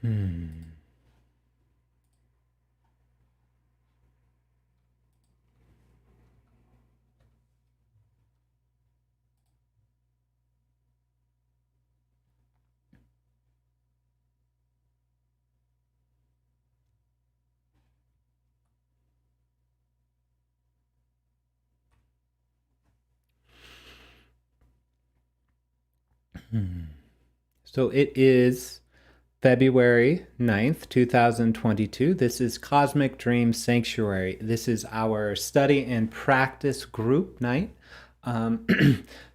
Hmm. Hmm. So it is February 9th, 2022. This is Cosmic Dream Sanctuary. This is our study and practice group night. Um,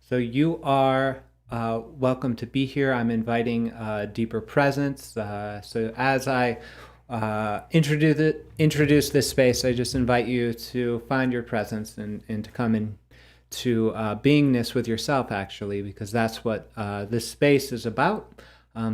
so you are welcome to be here. I'm inviting deeper presence. So as I introduce this space, I just invite you to find your presence and to come in to beingness with yourself, actually, because that's what this space is about.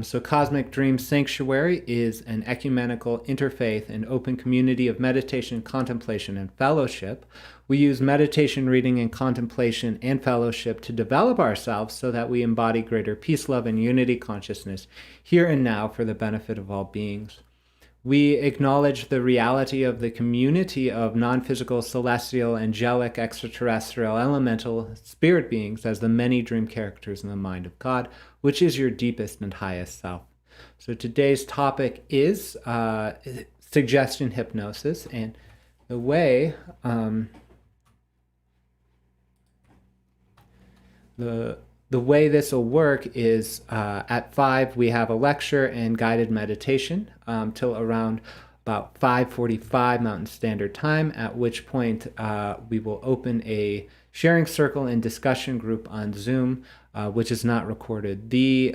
So Cosmic Dream Sanctuary is an ecumenical, interfaith, and open community of meditation, contemplation, and fellowship. We use meditation, reading, and contemplation and fellowship to develop ourselves so that we embody greater peace, love, and unity consciousness here and now for the benefit of all beings. We acknowledge the reality of the community of non-physical, celestial, angelic, extraterrestrial, elemental, spirit beings as the many dream characters in the mind of God, which is your deepest and highest self. So today's topic is suggestion hypnosis, and the way the way this will work is at 5 we have a lecture and guided meditation till around about 5:45 Mountain Standard Time, at which point we will open a sharing circle and discussion group on Zoom, which is not recorded. The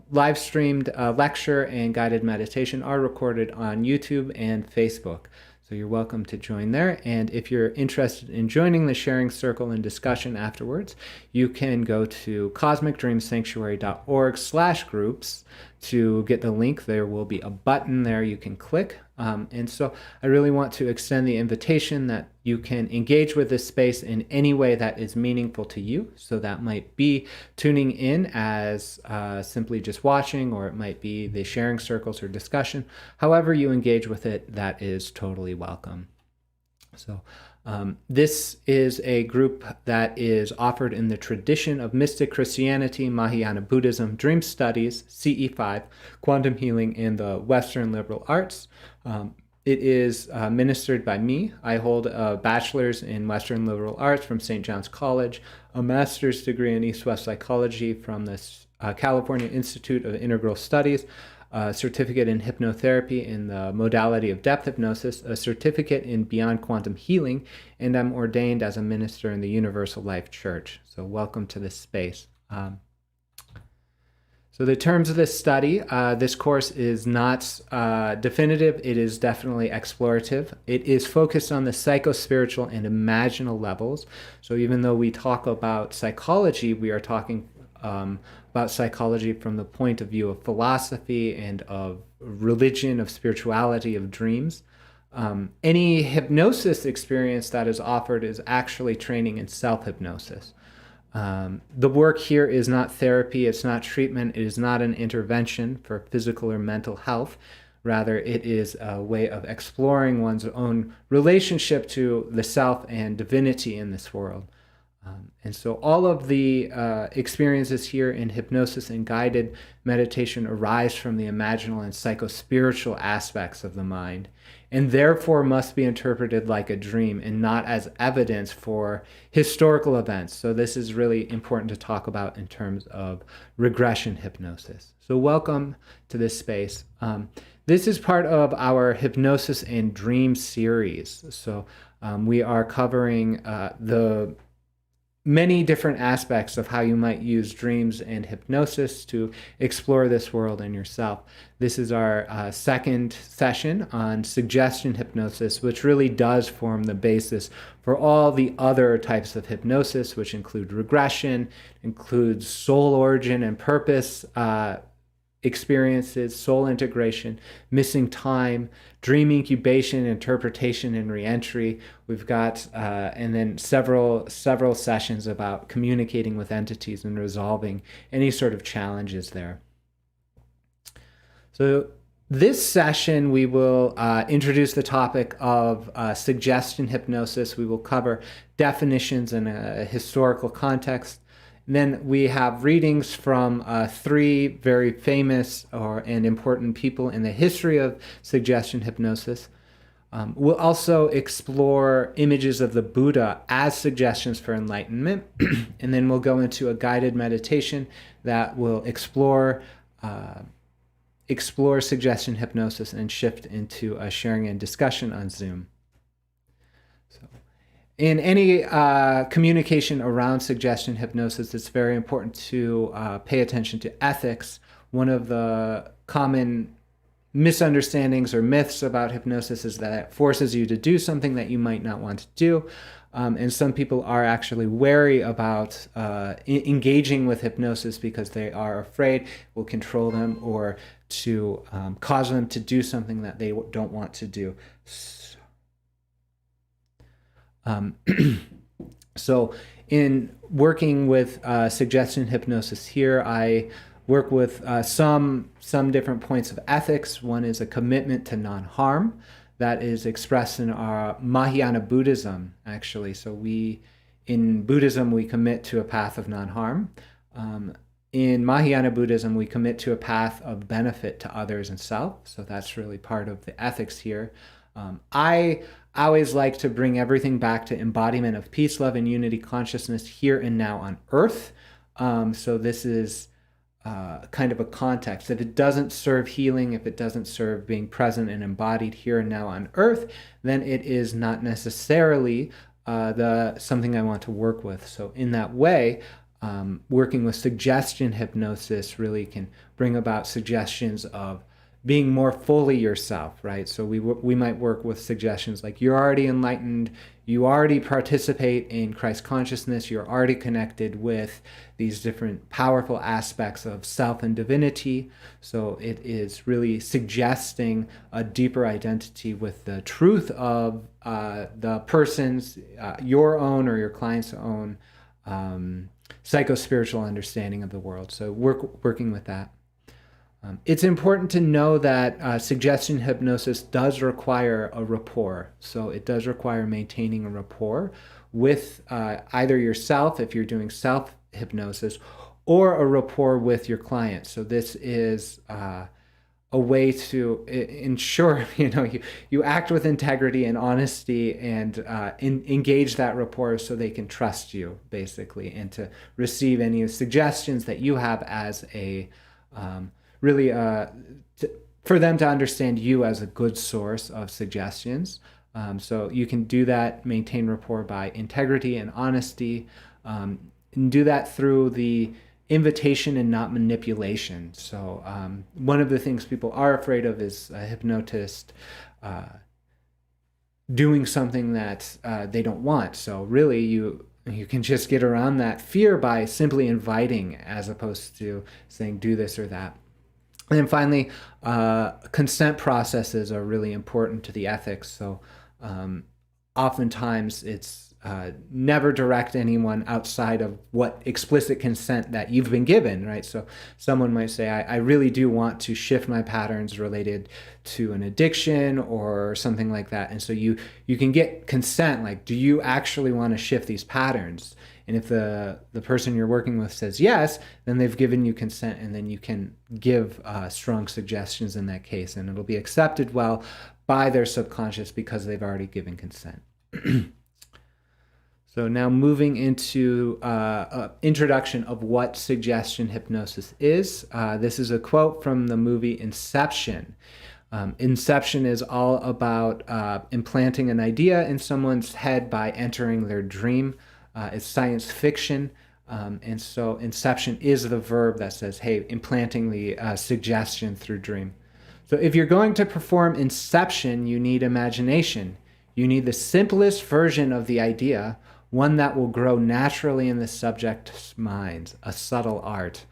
live streamed lecture and guided meditation are recorded on YouTube and Facebook. So you're welcome to join there. And if you're interested in joining the sharing circle and discussion afterwards, you can go to cosmicdreamsanctuary.org/groups to get the link. There will be a button there you can click. And so I really want to extend the invitation that you can engage with this space in any way that is meaningful to you. So that might be tuning in as simply just watching, or it might be the sharing circles or discussion. However you engage with it, that is totally welcome. So this is a group that is offered in the tradition of mystic Christianity, Mahayana Buddhism, dream studies, CE5, quantum healing, and the Western liberal arts. It is ministered by me. I hold a bachelor's in Western liberal arts from St. John's College, a master's degree in East-West psychology from the California Institute of Integral Studies, a certificate in hypnotherapy in the modality of depth hypnosis, a certificate in beyond quantum healing, and I'm ordained as a minister in the Universal Life Church. So welcome to this space. So the terms of this study, this course is not definitive. It is definitely explorative. It is focused on the psycho-spiritual and imaginal levels. So even though we talk about psychology, we are talking about psychology from the point of view of philosophy and of religion, of spirituality, of dreams. Any hypnosis experience that is offered is actually training in self-hypnosis. The work here is not therapy, it's not treatment, it is not an intervention for physical or mental health. Rather, it is a way of exploring one's own relationship to the self and divinity in this world. And so all of the experiences here in hypnosis and guided meditation arise from the imaginal and psycho-spiritual aspects of the mind, and therefore must be interpreted like a dream and not as evidence for historical events. So this is really important to talk about in terms of regression hypnosis. So welcome to this space. This is part of our hypnosis and dream series. So we are covering the many different aspects of how you might use dreams and hypnosis to explore this world and yourself. This is our second session on suggestion hypnosis, which really does form the basis for all the other types of hypnosis, which include regression, includes soul origin and purpose experiences, soul integration, missing time, dream incubation, interpretation, and reentry. We've got, and then several sessions about communicating with entities and resolving any sort of challenges there. So This session, we will introduce the topic of suggestion hypnosis. We will cover definitions in a historical context. And then we have readings from three very famous and important people in the history of suggestion hypnosis. We'll also explore images of the Buddha as suggestions for enlightenment. And then we'll go into a guided meditation that will explore suggestion hypnosis and shift into a sharing and discussion on Zoom. So, in any communication around suggestion hypnosis, it's very important to pay attention to ethics. One of the common misunderstandings or myths about hypnosis is that it forces you to do something that you might not want to do. And some people are actually wary about engaging with hypnosis because they are afraid it will control them or to cause them to do something that they don't want to do. So in working with suggestion hypnosis here, I work with some different points of ethics. One is a commitment to non-harm that is expressed in our Mahayana Buddhism, actually. So in Buddhism, we commit to a path of non-harm. In Mahayana Buddhism, we commit to a path of benefit to others and self. So that's really part of the ethics here. I always like to bring everything back to embodiment of peace, love, and unity consciousness here and now on Earth. So this is kind of a context. If it doesn't serve healing, if it doesn't serve being present and embodied here and now on Earth, then it is not necessarily something I want to work with. So in that way, working with suggestion hypnosis really can bring about suggestions of being more fully yourself, right? So we might work with suggestions like you're already enlightened, you already participate in Christ consciousness, you're already connected with these different powerful aspects of self and divinity. So it is really suggesting a deeper identity with the truth of the person's, your own or your client's own psycho-spiritual understanding of the world. So working with that. It's important to know that suggestion hypnosis does require a rapport. So it does require maintaining a rapport with either yourself, if you're doing self-hypnosis, or a rapport with your client. So this is a way to ensure, you act with integrity and honesty and engage that rapport so they can trust you, basically, and to receive any suggestions that you have as a really for them to understand you as a good source of suggestions. So you can do that, maintain rapport by integrity and honesty, and do that through the invitation and not manipulation. So one of the things people are afraid of is a hypnotist doing something that they don't want. So really you can just get around that fear by simply inviting as opposed to saying do this or that. And then finally, consent processes are really important to the ethics. So oftentimes it's never direct anyone outside of what explicit consent that you've been given, right? So someone might say, I really do want to shift my patterns related to an addiction or something like that. And so you can get consent, like, do you actually want to shift these patterns? And if the person you're working with says yes, then they've given you consent, and then you can give strong suggestions in that case, and it'll be accepted well by their subconscious because they've already given consent. So now moving into introduction of what suggestion hypnosis is. This is a quote from the movie Inception. Inception is all about implanting an idea in someone's head by entering their dream. It's science fiction, and so inception is the verb that says, hey, implanting the suggestion through dream. So if you're going to perform inception, you need imagination. You need the simplest version of the idea, one that will grow naturally in the subject's mind, a subtle art.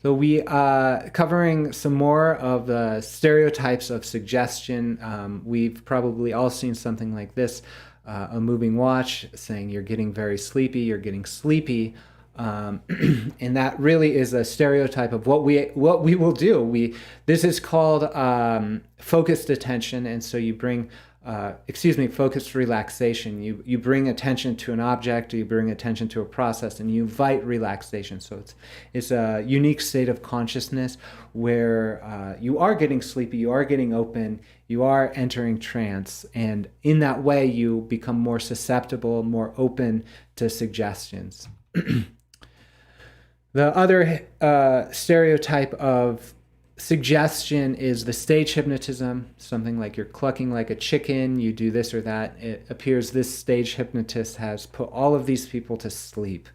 So we covering some more of the stereotypes of suggestion. We've probably all seen something like this, a moving watch saying you're getting very sleepy, you're getting sleepy. And that really is a stereotype of what we will do. This is called focused attention, and so you bring focused relaxation. You bring attention to an object, or you bring attention to a process, and you invite relaxation. So it's a unique state of consciousness where you are getting sleepy, you are getting open, you are entering trance, and in that way you become more susceptible, more open to suggestions. The other stereotype of suggestion is the stage hypnotism, something like you're clucking like a chicken, you do this or that. It appears this stage hypnotist has put all of these people to sleep.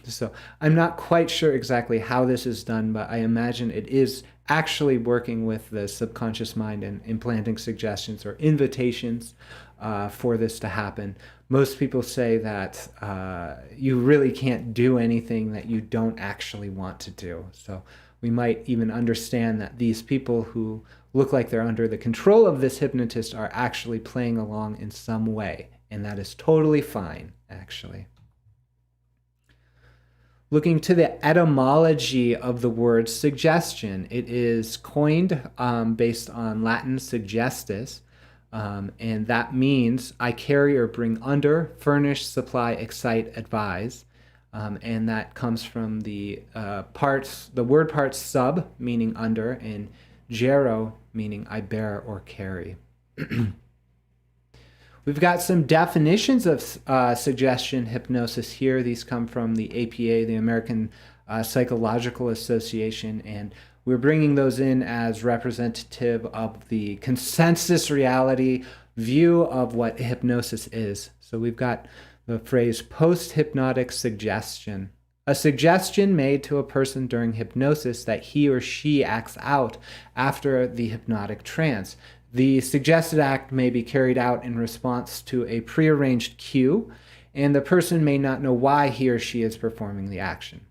So I'm not quite sure exactly how this is done, but I imagine it is actually working with the subconscious mind and implanting suggestions or invitations for this to happen. Most people say that you really can't do anything that you don't actually want to do. So we might even understand that these people who look like they're under the control of this hypnotist are actually playing along in some way, and that is totally fine, actually. Looking to the etymology of the word suggestion, it is coined based on Latin suggestus, and that means I carry or bring under, furnish, supply, excite, advise. And that comes from the word parts sub, meaning under, and gero, meaning I bear or carry. We've got some definitions of suggestion hypnosis here. These come from the APA, the American Psychological Association, and we're bringing those in as representative of the consensus reality view of what hypnosis is. So we've got the phrase post-hypnotic suggestion. A suggestion made to a person during hypnosis that he or she acts out after the hypnotic trance. The suggested act may be carried out in response to a prearranged cue, and the person may not know why he or she is performing the action.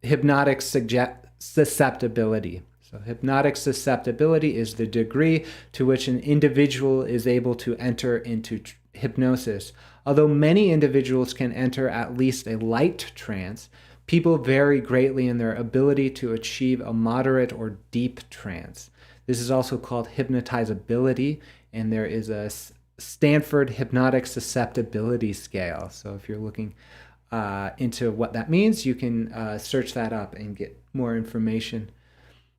Hypnotic susceptibility. So hypnotic susceptibility is the degree to which an individual is able to enter into hypnosis. Although many individuals can enter at least a light trance, people vary greatly in their ability to achieve a moderate or deep trance. This is also called hypnotizability, and there is a Stanford Hypnotic Susceptibility Scale. So if you're looking into what that means, you can search that up and get more information.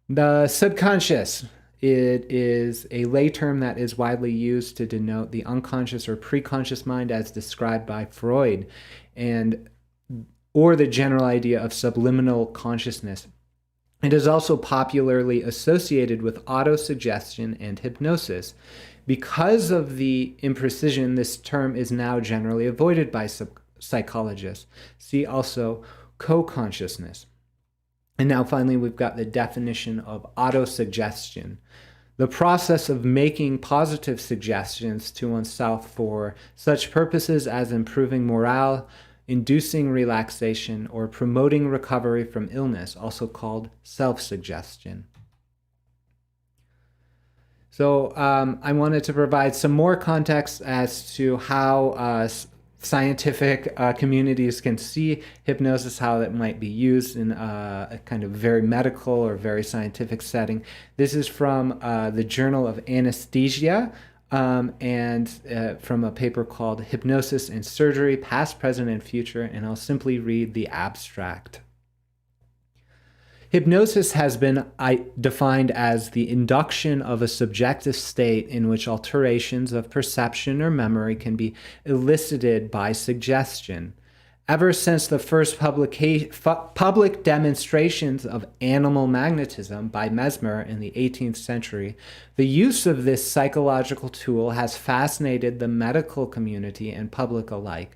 The subconscious. It is a lay term that is widely used to denote the unconscious or preconscious mind as described by Freud, or the general idea of subliminal consciousness. It is also popularly associated with autosuggestion and hypnosis. Because of the imprecision, this term is now generally avoided by psychologists. See also co-consciousness. And now finally, we've got the definition of autosuggestion. The process of making positive suggestions to oneself for such purposes as improving morale, inducing relaxation, or promoting recovery from illness, also called self-suggestion. So I wanted to provide some more context as to how scientific communities can see hypnosis, how it might be used in a kind of very medical or very scientific setting. This is from the Journal of Anesthesia, and from a paper called Hypnosis and Surgery, Past, Present, and Future, and I'll simply read the abstract. Hypnosis has been defined as the induction of a subjective state in which alterations of perception or memory can be elicited by suggestion. Ever since the first public demonstrations of animal magnetism by Mesmer in the 18th century, the use of this psychological tool has fascinated the medical community and public alike.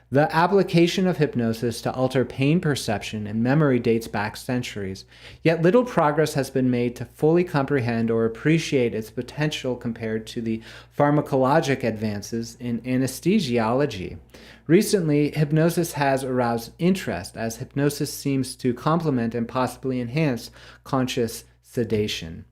The application of hypnosis to alter pain perception and memory dates back centuries, yet little progress has been made to fully comprehend or appreciate its potential compared to the pharmacologic advances in anesthesiology. Recently, hypnosis has aroused interest as hypnosis seems to complement and possibly enhance conscious sedation.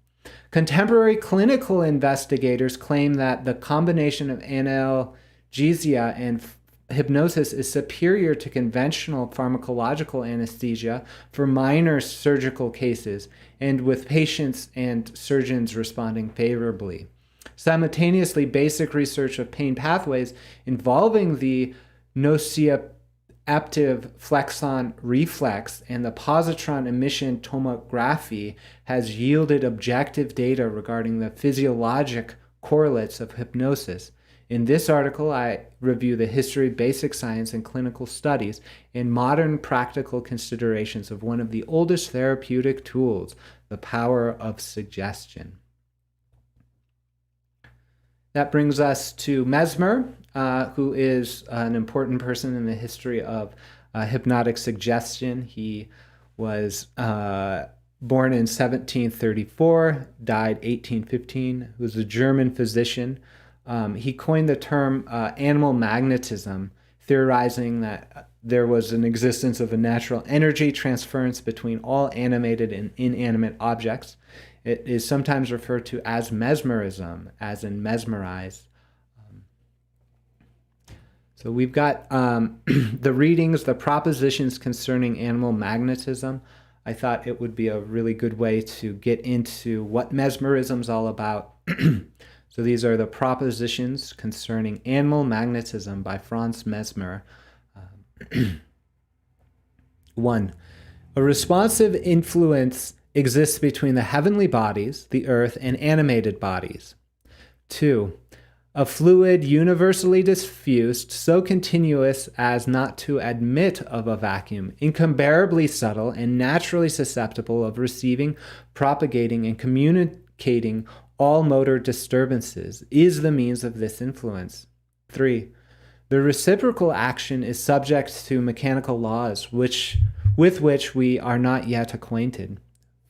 Contemporary clinical investigators claim that the combination of analgesia and hypnosis is superior to conventional pharmacological anesthesia for minor surgical cases, and with patients and surgeons responding favorably. Simultaneously, basic research of pain pathways involving the nociceptive flexon reflex and the positron emission tomography has yielded objective data regarding the physiologic correlates of hypnosis. In this article, I review the history, basic science, and clinical studies and modern practical considerations of one of the oldest therapeutic tools, the power of suggestion. That brings us to Mesmer, who is an important person in the history of hypnotic suggestion. He was born in 1734, died 1815. He was a German physician. He coined the term animal magnetism, theorizing that there was an existence of a natural energy transference between all animated and inanimate objects. It is sometimes referred to as mesmerism, as in mesmerize. So we've got the readings, the propositions concerning animal magnetism. I thought it would be a really good way to get into what mesmerism is all about. So these are the propositions concerning animal magnetism by Franz Mesmer. 1. A responsive influence exists between the heavenly bodies, the earth, and animated bodies. 2. A fluid universally diffused, so continuous as not to admit of a vacuum, incomparably subtle and naturally susceptible of receiving, propagating, and communicating all motor disturbances, is the means of this influence. 3. The reciprocal action is subject to mechanical laws with which we are not yet acquainted.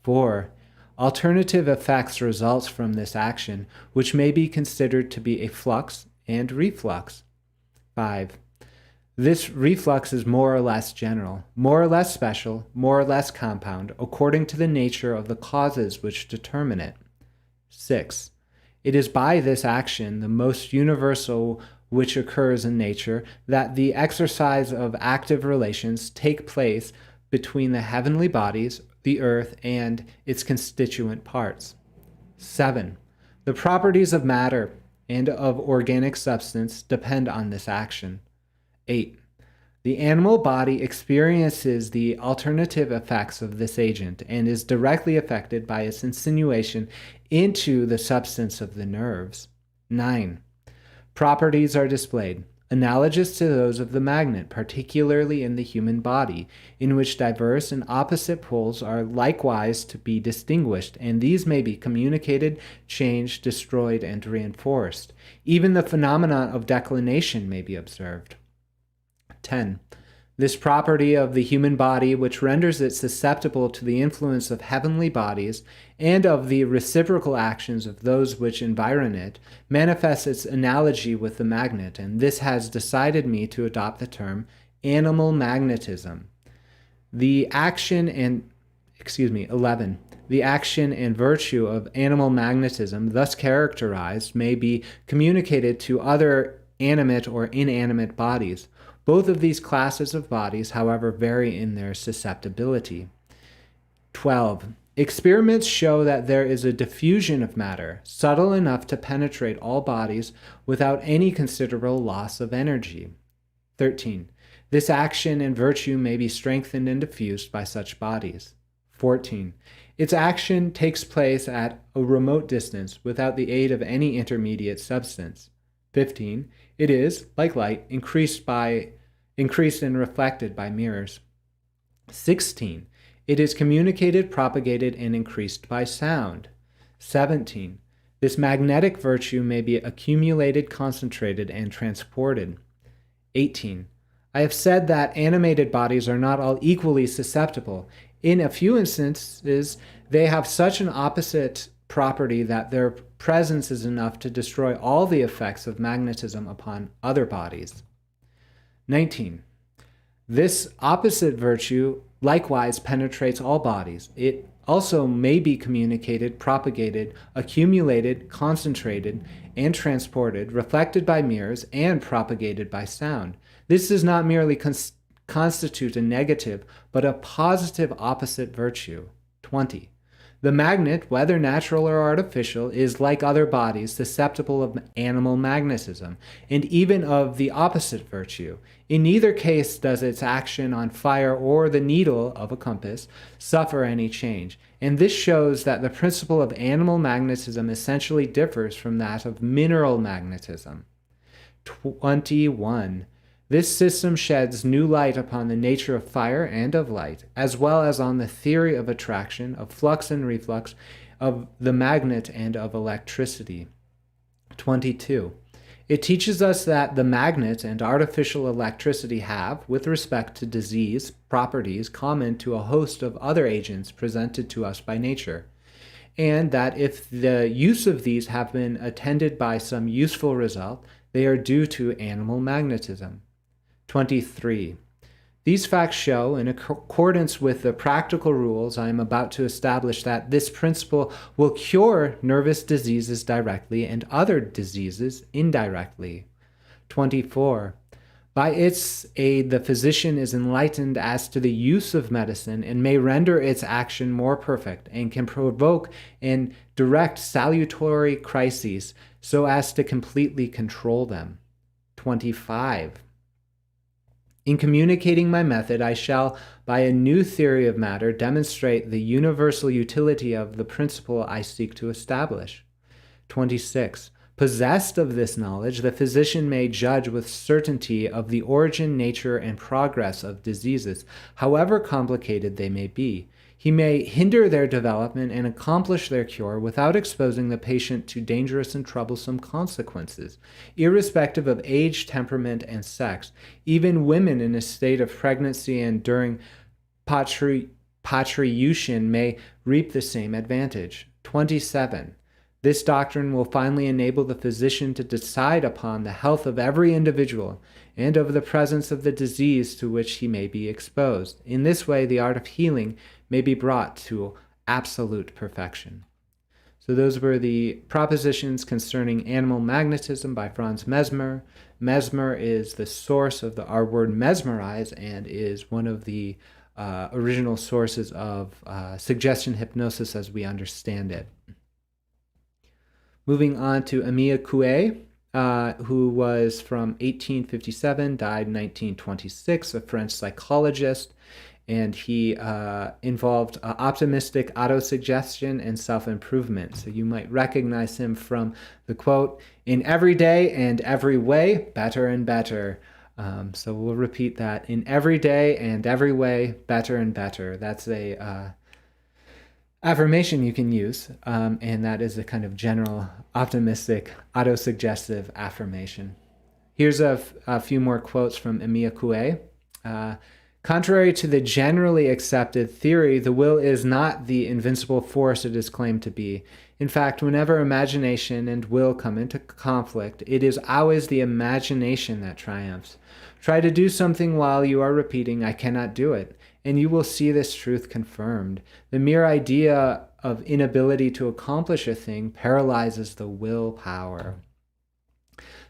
4. Alternative effects results from this action, which may be considered to be a flux and reflux. 5. This reflux is more or less general, more or less special, more or less compound, according to the nature of the causes which determine it. 6. It is by this action, the most universal which occurs in nature, that the exercise of active relations take place between the heavenly bodies, the earth, and its constituent parts. 7. The properties of matter and of organic substance depend on this action. 8. The animal body experiences the alternative effects of this agent and is directly affected by its insinuation into the substance of the nerves. 9. Properties are displayed, analogous to those of the magnet, particularly in the human body, in which diverse and opposite poles are likewise to be distinguished, and these may be communicated, changed, destroyed, and reinforced. Even the phenomenon of declination may be observed. 10. This property of the human body, which renders it susceptible to the influence of heavenly bodies and of the reciprocal actions of those which environ it, manifests its analogy with the magnet, and this has decided me to adopt the term animal magnetism. 11. The action and virtue of animal magnetism, thus characterized, may be communicated to other animate or inanimate bodies. Both of these classes of bodies, however, vary in their susceptibility. 12. Experiments show that there is a diffusion of matter, subtle enough to penetrate all bodies without any considerable loss of energy. 13. This action and virtue may be strengthened and diffused by such bodies. 14. Its action takes place at a remote distance without the aid of any intermediate substance. 15. It is, like light, increased and reflected by mirrors. 16. It is communicated, propagated, and increased by sound. 17. This magnetic virtue may be accumulated, concentrated, and transported. 18. I have said that animated bodies are not all equally susceptible. In a few instances, they have such an opposite property that their presence is enough to destroy all the effects of magnetism upon other bodies. 19. This opposite virtue likewise penetrates all bodies. It also may be communicated, propagated, accumulated, concentrated, and transported, reflected by mirrors, and propagated by sound. This does not merely constitute a negative, but a positive opposite virtue. 20. The magnet, whether natural or artificial, is, like other bodies, susceptible of animal magnetism, and even of the opposite virtue. In neither case does its action on fire or the needle of a compass suffer any change, and this shows that the principle of animal magnetism essentially differs from that of mineral magnetism. 21. This system sheds new light upon the nature of fire and of light, as well as on the theory of attraction, of flux and reflux, of the magnet, and of electricity. 22. It teaches us that the magnet and artificial electricity have, with respect to disease, properties common to a host of other agents presented to us by nature, and that if the use of these have been attended by some useful result, they are due to animal magnetism. 23. These facts show, in accordance with the practical rules I am about to establish, that this principle will cure nervous diseases directly and other diseases indirectly. 24. By its aid, the physician is enlightened as to the use of medicine and may render its action more perfect, and can provoke and direct salutary crises so as to completely control them. 25. In communicating my method, I shall, by a new theory of matter, demonstrate the universal utility of the principle I seek to establish. 26. Possessed of this knowledge, the physician may judge with certainty of the origin, nature, and progress of diseases, however complicated they may be. He may hinder their development and accomplish their cure without exposing the patient to dangerous and troublesome consequences. Irrespective of age, temperament, and sex, even women in a state of pregnancy and during patriation may reap the same advantage. 27. This doctrine will finally enable the physician to decide upon the health of every individual and of the presence of the disease to which he may be exposed. In this way, the art of healing may be brought to absolute perfection. So those were the propositions concerning animal magnetism by Franz Mesmer. Mesmer is the source of our word mesmerize and is one of the original sources of suggestion hypnosis as we understand it. Moving on to Amiya Coué, who was from 1857, died in 1926, a French psychologist, and he involved optimistic autosuggestion and self-improvement. So you might recognize him from the quote, "In every day and every way, better and better." So we'll repeat that. In every day and every way, better and better. That's a affirmation you can use, and that is a kind of general optimistic autosuggestive affirmation. Here's a few more quotes from Amiya Coué. Contrary to the generally accepted theory, the will is not the invincible force it is claimed to be. In fact, whenever imagination and will come into conflict, it is always the imagination that triumphs. Try to do something while you are repeating, "I cannot do it," and you will see this truth confirmed. The mere idea of inability to accomplish a thing paralyzes the willpower.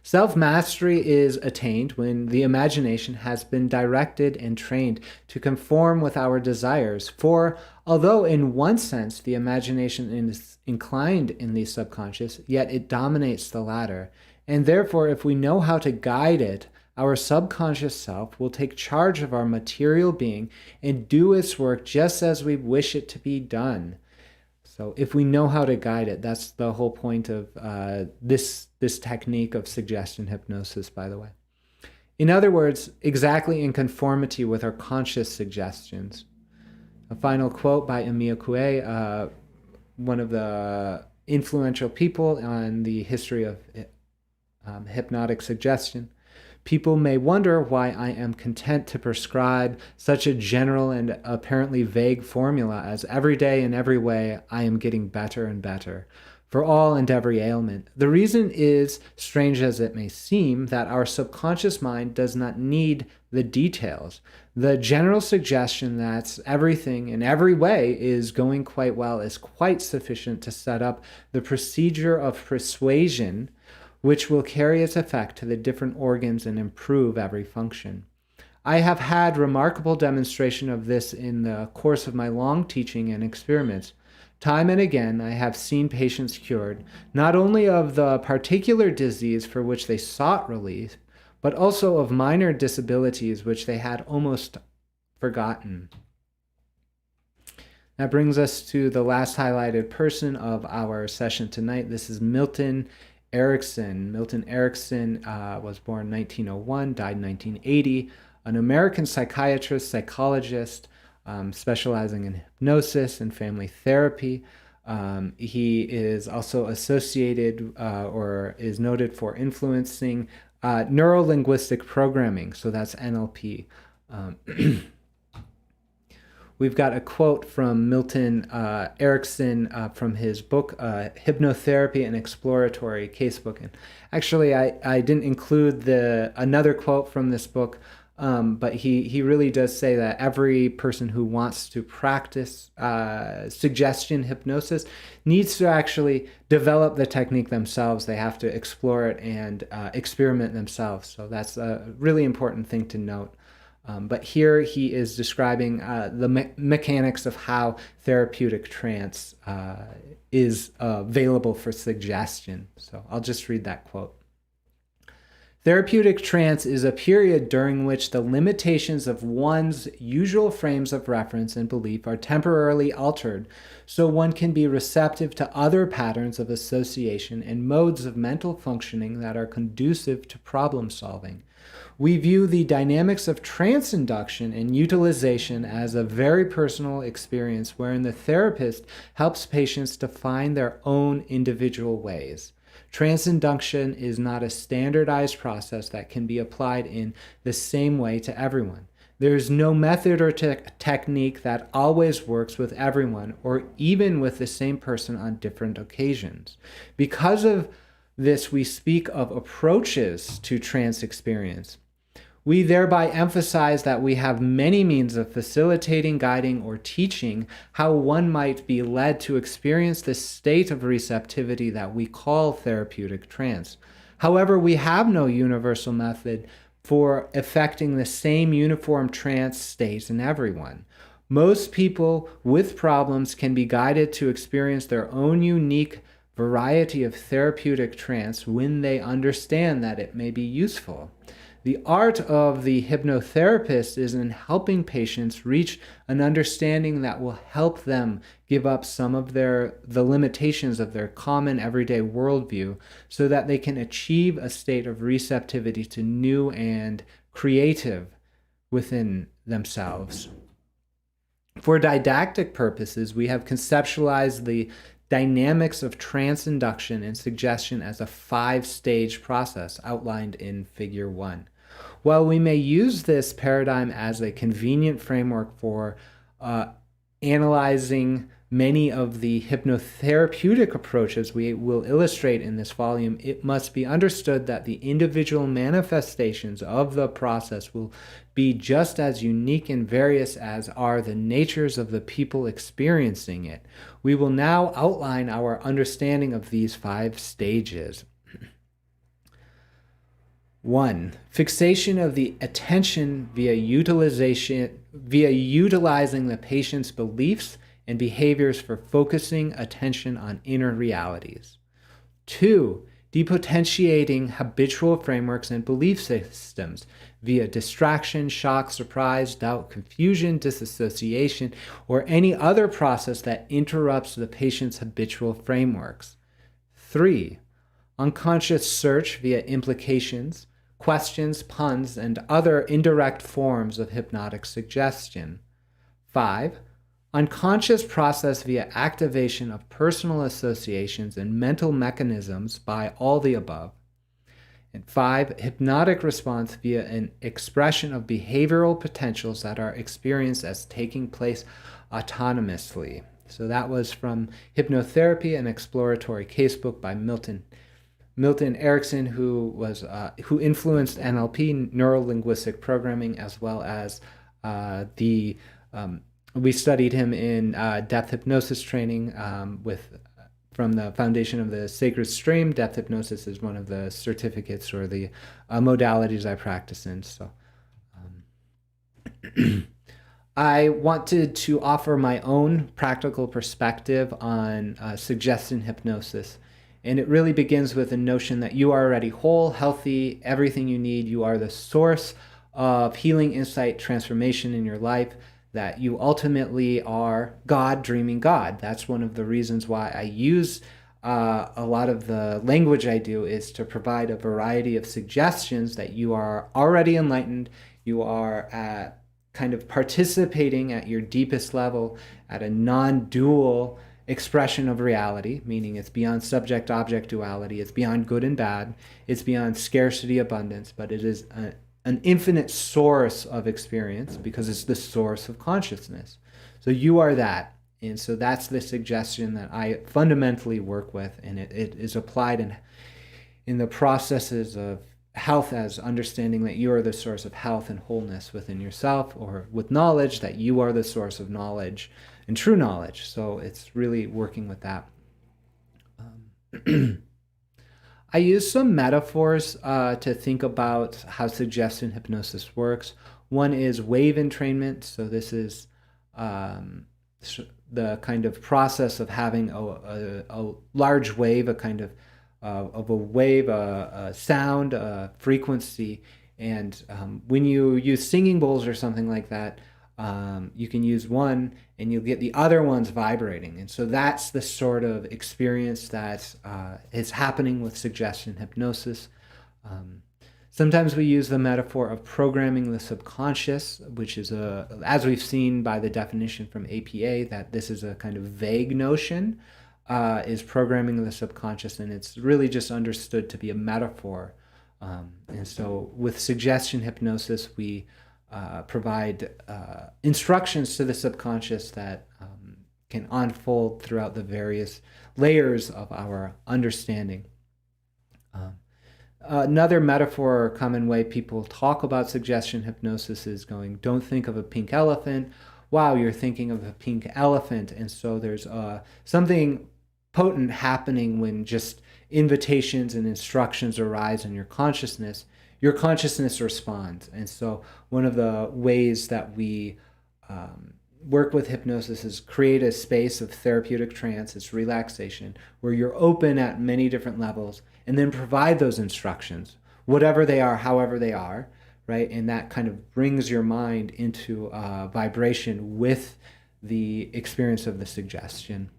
Self-mastery is attained when the imagination has been directed and trained to conform with our desires. For although in one sense the imagination is inclined in the subconscious, yet it dominates the latter. And therefore, if we know how to guide it, our subconscious self will take charge of our material being and do its work just as we wish it to be done. So if we know how to guide it, that's the whole point of this technique of suggestion hypnosis, by the way. In other words, exactly in conformity with our conscious suggestions. A final quote by Amiya Coué, one of the influential people on the history of hypnotic suggestion. People may wonder why I am content to prescribe such a general and apparently vague formula as every day in every way I am getting better and better. for all and every ailment. The reason is, strange as it may seem, that our subconscious mind does not need the details. The general suggestion that everything in every way is going quite well is quite sufficient to set up the procedure of persuasion, which will carry its effect to the different organs and improve every function. I have had remarkable demonstration of this in the course of my long teaching and experiments. Time and again, I have seen patients cured, not only of the particular disease for which they sought relief, but also of minor disabilities which they had almost forgotten. That brings us to the last highlighted person of our session tonight. This is Milton Erickson. Milton Erickson was born in 1901, died in 1980, an American psychiatrist, psychologist, specializing in hypnosis and family therapy. He is also associated or is noted for influencing neuro-linguistic programming, so that's NLP. We've got a quote from Milton Erickson from his book, Hypnotherapy and Exploratory Casebook. And actually, I didn't include another quote from this book, but he really does say that every person who wants to practice suggestion hypnosis needs to actually develop the technique themselves. They have to explore it and experiment themselves. So that's a really important thing to note. But here he is describing the mechanics of how therapeutic trance is available for suggestion. So I'll just read that quote. Therapeutic trance is a period during which the limitations of one's usual frames of reference and belief are temporarily altered, so one can be receptive to other patterns of association and modes of mental functioning that are conducive to problem solving. We view the dynamics of trance induction and utilization as a very personal experience wherein the therapist helps patients to find their own individual ways. Trance induction is not a standardized process that can be applied in the same way to everyone. There is no method or technique that always works with everyone or even with the same person on different occasions. Because of this, we speak of approaches to trance experience. We thereby emphasize that we have many means of facilitating, guiding, or teaching how one might be led to experience this state of receptivity that we call therapeutic trance. However, we have no universal method for effecting the same uniform trance state in everyone. Most people with problems can be guided to experience their own unique variety of therapeutic trance when they understand that it may be useful. The art of the hypnotherapist is in helping patients reach an understanding that will help them give up some of the limitations of their common everyday worldview so that they can achieve a state of receptivity to new and creative within themselves. For didactic purposes, we have conceptualized the dynamics of trance induction and suggestion as a 5-stage process outlined in Figure 1. While we may use this paradigm as a convenient framework for analyzing many of the hypnotherapeutic approaches we will illustrate in this volume, it must be understood that the individual manifestations of the process will be just as unique and various as are the natures of the people experiencing it. We will now outline our understanding of these 5 stages. 1. Fixation of the attention via utilizing the patient's beliefs and behaviors for focusing attention on inner realities. 2. Depotentiating habitual frameworks and belief systems via distraction, shock, surprise, doubt, confusion, disassociation, or any other process that interrupts the patient's habitual frameworks. 3. Unconscious search via implications, questions, puns, and other indirect forms of hypnotic suggestion. 5. Unconscious process via activation of personal associations and mental mechanisms by all the above. And 5. Hypnotic response via an expression of behavioral potentials that are experienced as taking place autonomously. So that was from Hypnotherapy, an exploratory casebook by Milton Erickson, who influenced NLP, neuro linguistic programming, as well as the we studied him in depth hypnosis training from the foundation of the Sacred Stream. Depth hypnosis is one of the certificates or the modalities I practice in. So I wanted to offer my own practical perspective on suggestion hypnosis. And it really begins with a notion that you are already whole, healthy, everything you need. You are the source of healing, insight, transformation in your life, that you ultimately are God, dreaming God. That's one of the reasons why I use a lot of the language I do, is to provide a variety of suggestions that you are already enlightened, you are kind of participating at your deepest level at a non-dual expression of reality, meaning it's beyond subject-object duality, it's beyond good and bad, it's beyond scarcity, abundance, but it is an infinite source of experience because it's the source of consciousness. So you are that. And so that's the suggestion that I fundamentally work with, and it is applied in the processes of health as understanding that you are the source of health and wholeness within yourself, or with knowledge that you are the source of knowledge and true knowledge. So it's really working with that. I use some metaphors to think about how suggestion hypnosis works. One is wave entrainment. So this is the kind of process of having a large wave, a kind of a wave, a sound, a frequency. And when you use singing bowls or something like that, you can use one and you'll get the other ones vibrating. And so that's the sort of experience that is happening with suggestion hypnosis. Sometimes we use the metaphor of programming the subconscious, which is, as we've seen by the definition from APA, that this is a kind of vague notion, is programming the subconscious, and it's really just understood to be a metaphor. And so with suggestion hypnosis, we provide instructions to the subconscious that can unfold throughout the various layers of our understanding. Another metaphor or common way people talk about suggestion hypnosis is going, don't think of a pink elephant. Wow, you're thinking of a pink elephant. And so there's something potent happening when just invitations and instructions arise in your consciousness responds. And so one of the ways that we work with hypnosis is create a space of therapeutic trance, it's relaxation, where you're open at many different levels, and then provide those instructions, whatever they are, however they are, right? And that kind of brings your mind into vibration with the experience of the suggestion.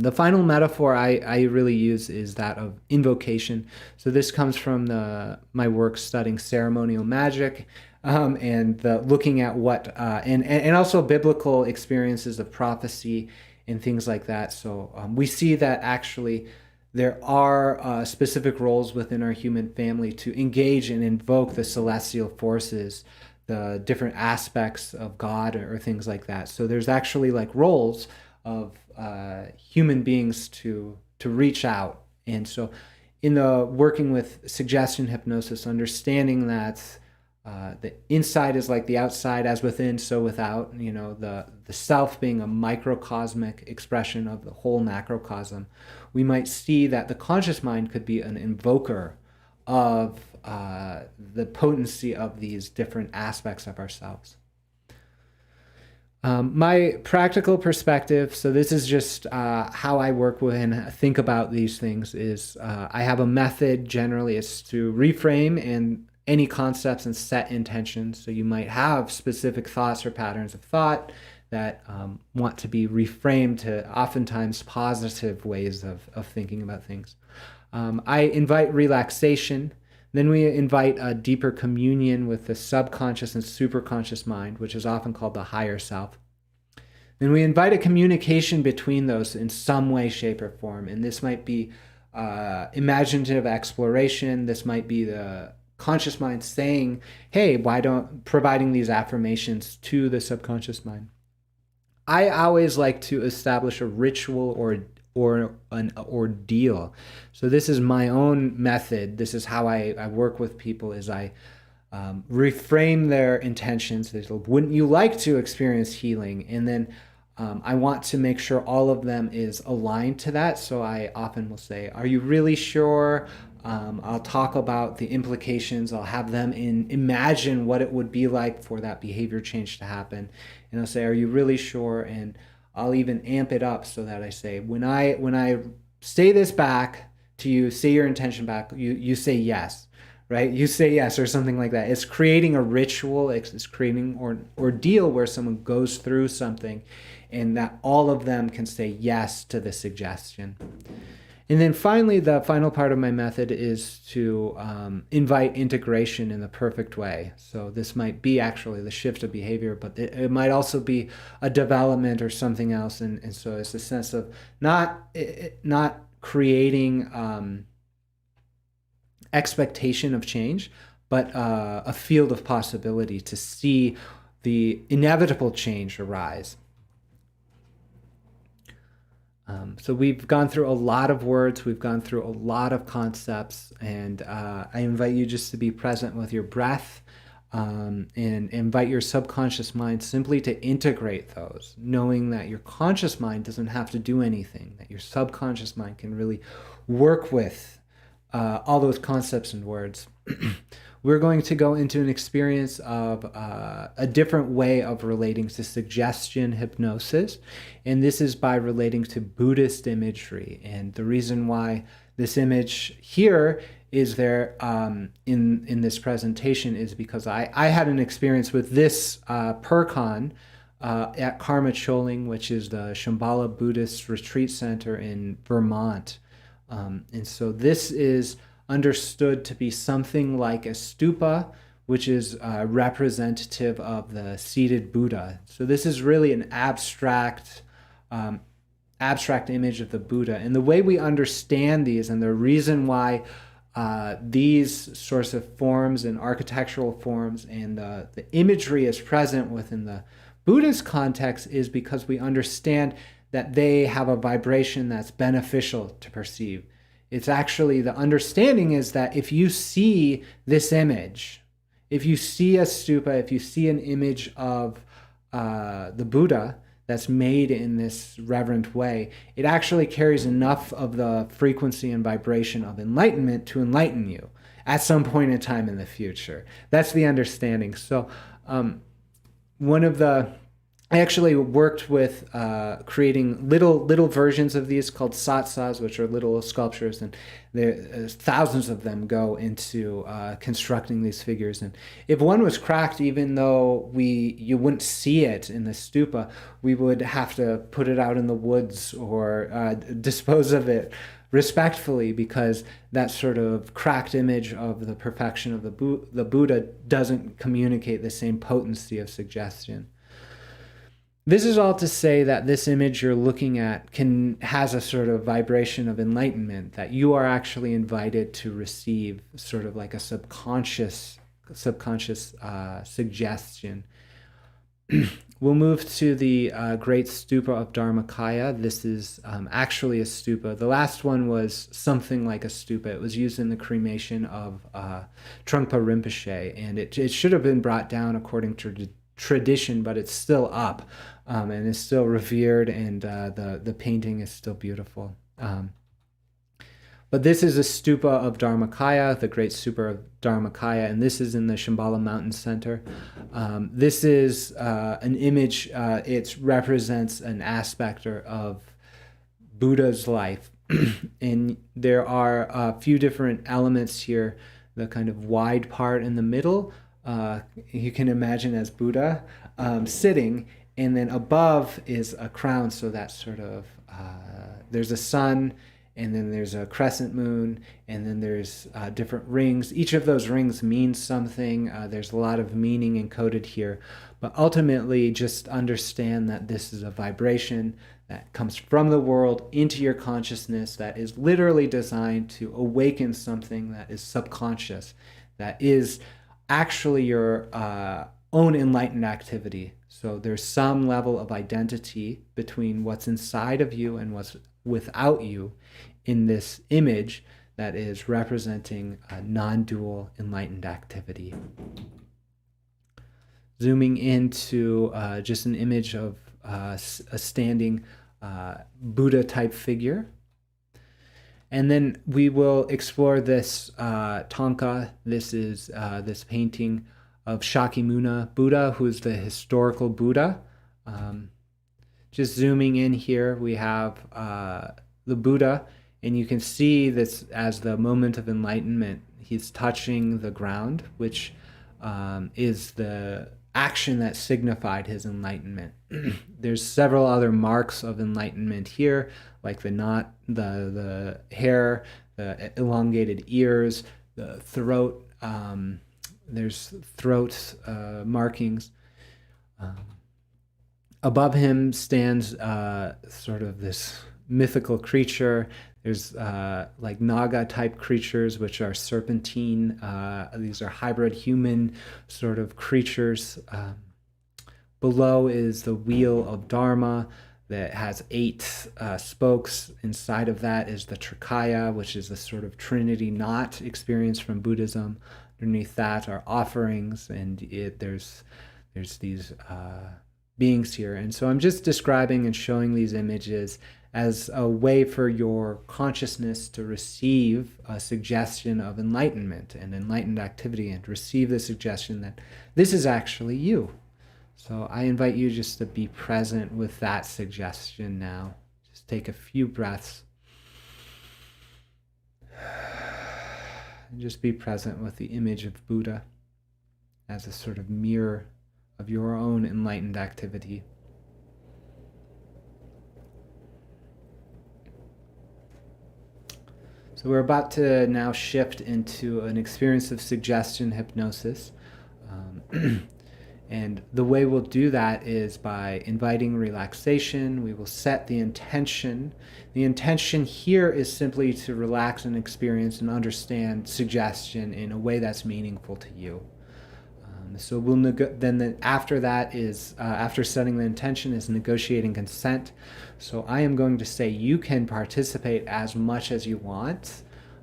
The final metaphor I really use is that of invocation. So this comes from my work studying ceremonial magic, and looking at what and also biblical experiences of prophecy and things like that. So we see that actually there are specific roles within our human family to engage and invoke the celestial forces, the different aspects of God or things like that. So there's actually like roles of human beings to reach out. And so in the working with suggestion hypnosis, understanding that the inside is like the outside, as within, so without, the self being a microcosmic expression of the whole macrocosm, we might see that the conscious mind could be an invoker of the potency of these different aspects of ourselves. My practical perspective, so this is just how I work with and think about these things, is I have a method. Generally it's to reframe and any concepts and set intentions. So you might have specific thoughts or patterns of thought that want to be reframed to oftentimes positive ways of thinking about things. I invite relaxation. Then we invite a deeper communion with the subconscious and superconscious mind, which is often called the higher self. Then we invite a communication between those in some way, shape, or form. And this might be imaginative exploration. This might be the conscious mind saying, hey, providing these affirmations to the subconscious mind. I always like to establish a ritual or an ordeal. So this is my own method. This is how I work with people. Is I reframe their intentions. Wouldn't you like to experience healing? And then I want to make sure all of them is aligned to that. So I often will say, are you really sure? I'll talk about the implications. I'll have them imagine what it would be like for that behavior change to happen. And I'll say, are you really sure? And I'll even amp it up so that I say, when I say this back to you, say your intention back, you say yes. Right? You say yes or something like that. It's creating a ritual. It's creating an ordeal where someone goes through something and that all of them can say yes to the suggestion. And then finally, the final part of my method is to invite integration in the perfect way. So this might be actually the shift of behavior, but it might also be a development or something else. And so it's a sense of not creating expectation of change, but a field of possibility to see the inevitable change arise. So we've gone through a lot of words, we've gone through a lot of concepts, and I invite you just to be present with your breath and invite your subconscious mind simply to integrate those, knowing that your conscious mind doesn't have to do anything, that your subconscious mind can really work with all those concepts and words. We're going to go into an experience of a different way of relating to suggestion hypnosis, and this is by relating to Buddhist imagery. And the reason why this image here is there in this presentation is because I had an experience with this Perkon at Karma Choling, which is the Shambhala Buddhist Retreat Center in Vermont. And so this is understood to be something like a stupa, which is representative of the seated Buddha. So this is really an abstract image of the Buddha. And the way we understand these, and the reason why these sorts of forms and architectural forms and the imagery is present within the Buddhist context, is because we understand that they have a vibration that's beneficial to perceive. It's actually, the understanding is that if you see this image, if you see a stupa, if you see an image of the Buddha that's made in this reverent way, it actually carries enough of the frequency and vibration of enlightenment to enlighten you at some point in time in the future. That's the understanding. So I actually worked with creating little versions of these called satsas, which are little sculptures, and thousands of them go into constructing these figures. And if one was cracked, even though you wouldn't see it in the stupa, we would have to put it out in the woods or dispose of it respectfully, because that sort of cracked image of the perfection of the Buddha doesn't communicate the same potency of suggestion. This is all to say that this image you're looking at has a sort of vibration of enlightenment, that you are actually invited to receive sort of like a subconscious suggestion. We'll move to the great stupa of Dharmakaya. This is actually a stupa. The last one was something like a stupa. It was used in the cremation of Trungpa Rinpoche, and it should have been brought down according to tradition, but it's still up and is still revered, and the painting is still beautiful. But this is a stupa of Dharmakaya, the great stupa of Dharmakaya, and this is in the Shambhala Mountain Center. This is an image, it represents an aspect of Buddha's life. And there are a few different elements here. The kind of wide part in the middle, you can imagine as Buddha sitting, and then above is a crown, so that sort of, there's a sun, and then there's a crescent moon, and then there's different rings. Each of those rings means something. There's a lot of meaning encoded here, but ultimately just understand that this is a vibration that comes from the world into your consciousness, that is literally designed to awaken something that is subconscious, that is actually your own enlightened activity. So there's some level of identity between what's inside of you and what's without you in this image that is representing a non-dual enlightened activity. Zooming into just an image of a standing Buddha-type figure. And then we will explore this tanka. This is this painting of Shakyamuni Buddha, who is the historical Buddha. Just zooming in here, we have the Buddha, and you can see this as the moment of enlightenment. He's touching the ground, which is the action that signified his enlightenment. There's several other marks of enlightenment here, like the knot, the hair, the elongated ears, the throat. There's throat markings. Above him stands sort of this mythical creature. There's like Naga type creatures, which are serpentine. These are hybrid human sort of creatures. Below is the wheel of Dharma that has 8 spokes. Inside of that is the Trikaya, which is the sort of Trinity knot experience from Buddhism. Underneath that are offerings, and there's these beings here. And so I'm just describing and showing these images as a way for your consciousness to receive a suggestion of enlightenment and enlightened activity, and receive the suggestion that this is actually you. So I invite you just to be present with that suggestion now. Just take a few breaths. And just be present with the image of Buddha as a sort of mirror of your own enlightened activity. So we're about to now shift into an experience of suggestion hypnosis. And the way we'll do that is by inviting relaxation. We will set the intention. The intention here is simply to relax and experience and understand suggestion in a way that's meaningful to you. So we'll after that is after setting the intention is negotiating consent. So I am going to say you can participate as much as you want,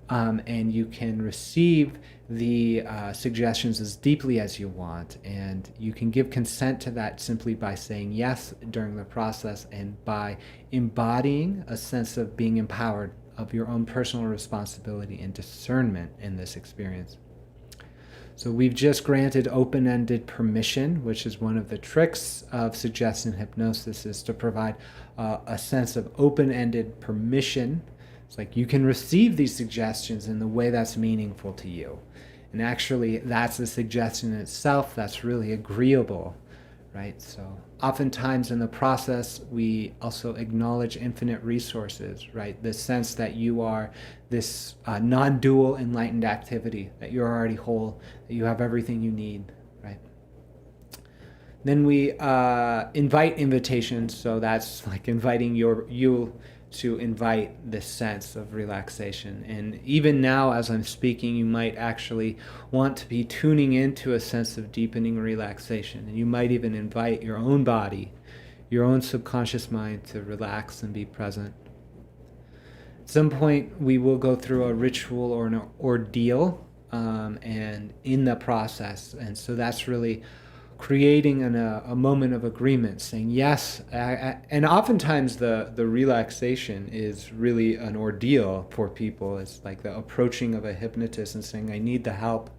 and you can receive the suggestions as deeply as you want, and you can give consent to that simply by saying yes during the process and by embodying a sense of being empowered of your own personal responsibility and discernment in this experience. So we've just granted open-ended permission, which is one of the tricks of suggestion hypnosis, is to provide a sense of open-ended permission. It's like you can receive these suggestions in the way that's meaningful to you. And actually, that's the suggestion in itself that's really agreeable, right? So oftentimes in the process, we also acknowledge infinite resources, right? The sense that you are this non-dual enlightened activity, that you're already whole, that you have everything you need, right? Then we invite invitations, so that's like inviting you to invite this sense of relaxation. And even now, as I'm speaking, you might actually want to be tuning into a sense of deepening relaxation. And you might even invite your own body, your own subconscious mind to relax and be present. At some point, we will go through a ritual or an ordeal, and in the process. And so that's really creating a moment of agreement, saying yes. And oftentimes the relaxation is really an ordeal for people. It's like the approaching of a hypnotist and saying, I need the help.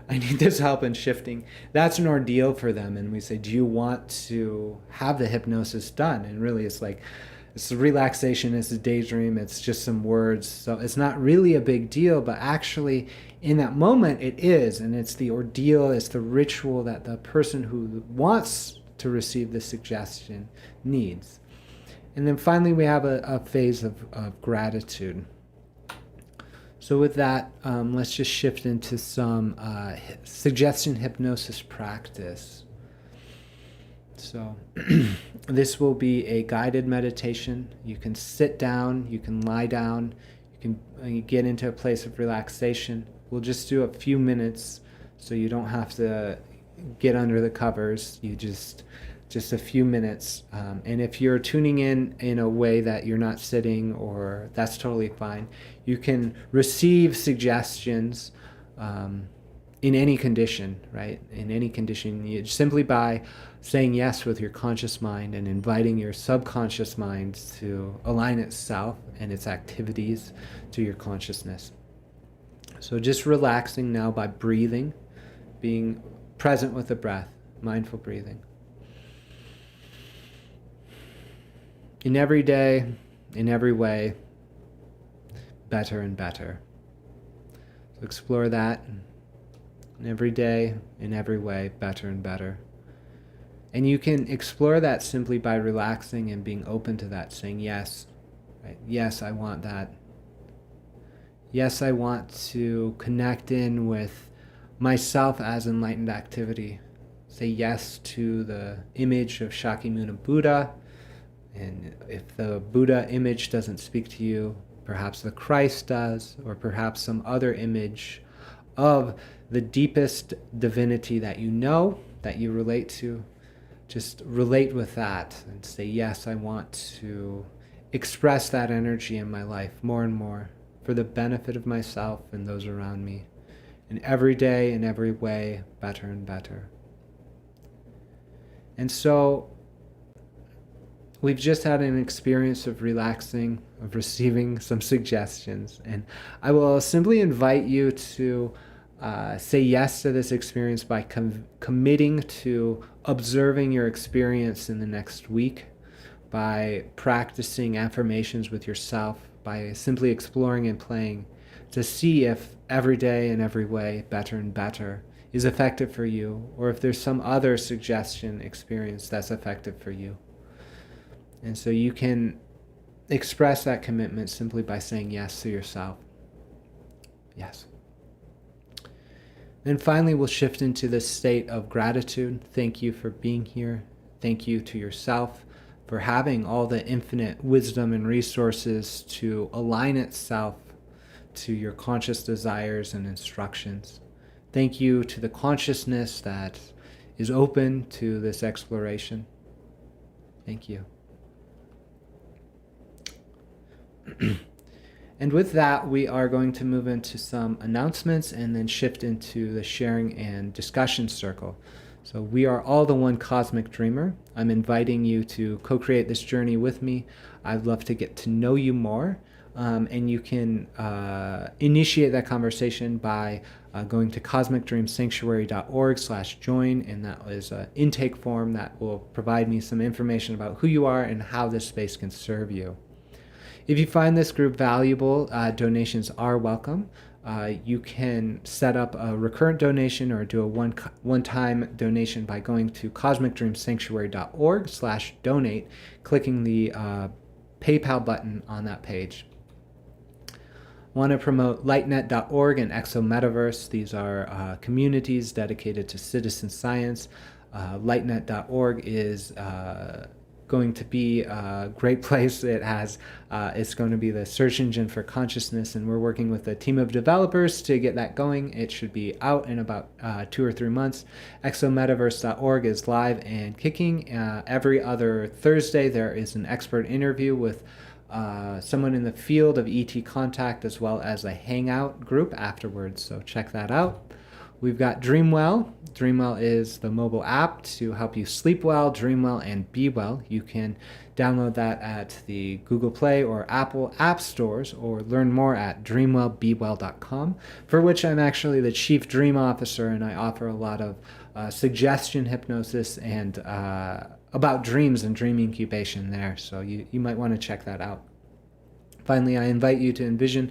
I need this help in shifting. That's an ordeal for them. And we say, do you want to have the hypnosis done? And really it's like, it's a relaxation, it's a daydream, it's just some words. So it's not really a big deal, but actually in that moment it is. And it's the ordeal, it's the ritual that the person who wants to receive the suggestion needs. And then finally we have a phase of gratitude. So with that, let's just shift into some suggestion hypnosis practice. So this will be a guided meditation. You can sit down, you can lie down, you can get into a place of relaxation. We'll just do a few minutes so you don't have to get under the covers. You just just a few minutes. And if you're tuning in a way that you're not sitting, or that's totally fine. You can receive suggestions in any condition, right? In any condition, simply by saying yes with your conscious mind and inviting your subconscious mind to align itself and its activities to your consciousness. So just relaxing now by breathing, being present with the breath, mindful breathing. In every day, in every way, better and better. So explore that. In every day, in every way, better and better. And you can explore that simply by relaxing and being open to that, saying yes. Right? Yes, I want that. Yes, I want to connect in with myself as enlightened activity. Say yes to the image of Shakyamuni Buddha. And if the Buddha image doesn't speak to you, perhaps the Christ does, or perhaps some other image of the deepest divinity that you know, that you relate to. Just relate with that and say, yes, I want to express that energy in my life more and more for the benefit of myself and those around me. And every day, in every way, better and better. And so we've just had an experience of relaxing, of receiving some suggestions. And I will simply invite you to say yes to this experience by committing to observing your experience in the next week, by practicing affirmations with yourself, by simply exploring and playing to see if every day in every way, better and better, is effective for you, or if there's some other suggestion experience that's effective for you. And so you can express that commitment simply by saying yes to yourself. Yes. Then finally, we'll shift into this state of gratitude. Thank you for being here. Thank you to yourself for having all the infinite wisdom and resources to align itself to your conscious desires and instructions. Thank you to the consciousness that is open to this exploration. Thank you. And with that, we are going to move into some announcements and then shift into the sharing and discussion circle. So we are all the one cosmic dreamer. I'm inviting you to co-create this journey with me. I'd love to get to know you more. And you can initiate that conversation by going to cosmicdreamsanctuary.org/join, and that is an intake form that will provide me some information about who you are and how this space can serve you. If you find this group valuable, donations are welcome. You can set up a recurrent donation or do a one-time donation by going to cosmicdreamsanctuary.org/donate, clicking the PayPal button on that page. I want to promote lightnet.org and Exo Metaverse. These are communities dedicated to citizen science. Lightnet.org is going to be a great place. It's going to be the search engine for consciousness, and we're working with a team of developers to get that going. It should be out in about 2 or 3 months. exometaverse.org is live and kicking. Every other Thursday there is an expert interview with someone in the field of ET contact, as well as a hangout group afterwards, so check that out. We've got Dreamwell. Dreamwell is the mobile app to help you sleep well, dream well, and be well. You can download that at the Google Play or Apple app stores, or learn more at dreamwellbewell.com, for which I'm actually the chief dream officer, and I offer a lot of suggestion hypnosis and about dreams and dream incubation there. So you might want to check that out. Finally, I invite you to envision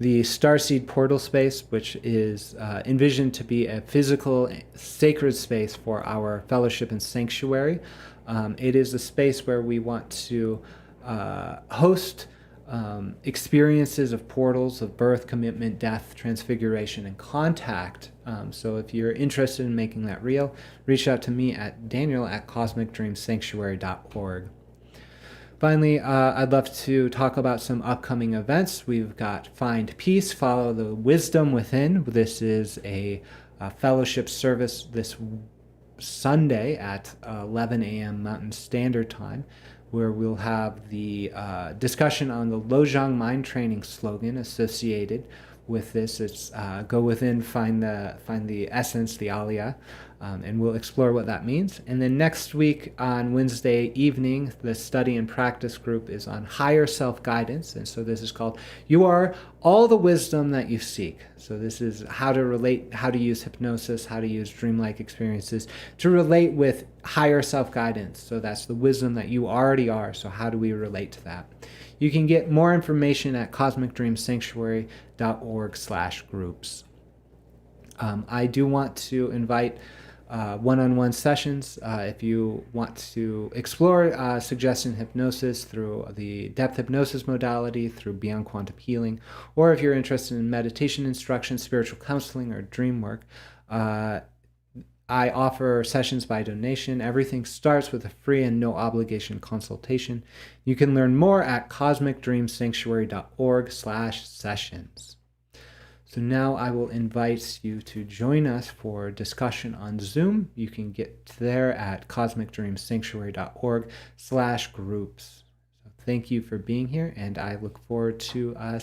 the Starseed portal space, which is envisioned to be a physical, sacred space for our fellowship and sanctuary. It is a space where we want to host experiences of portals of birth, commitment, death, transfiguration, and contact. So if you're interested in making that real, reach out to me at daniel@cosmicdreamsanctuary.org. Finally, I'd love to talk about some upcoming events. We've got Find Peace, Follow the Wisdom Within. This is a fellowship service this Sunday at 11 a.m. Mountain Standard Time, where we'll have the discussion on the Lojong Mind Training slogan associated with this. It's go within, find the essence, the Alaya, and we'll explore what that means. And then next week on Wednesday evening, the study and practice group is on higher self-guidance. And so this is called You Are All the Wisdom That You Seek. So this is how to relate, how to use hypnosis, how to use dreamlike experiences to relate with higher self-guidance. So that's the wisdom that you already are. So how do we relate to that? You can get more information at cosmicdreamsanctuary.org/groups. I do want to invite one-on-one sessions if you want to explore suggestion hypnosis through the depth hypnosis modality, through Beyond Quantum Healing, or if you're interested in meditation instruction, spiritual counseling, or dream work. I offer sessions by donation. Everything starts with a free and no obligation consultation. You can learn more at cosmicdreamsanctuary.org/sessions. So now I will invite you to join us for discussion on Zoom. You can get there at cosmicdreamsanctuary.org/groups. So thank you for being here, and I look forward to seeing you.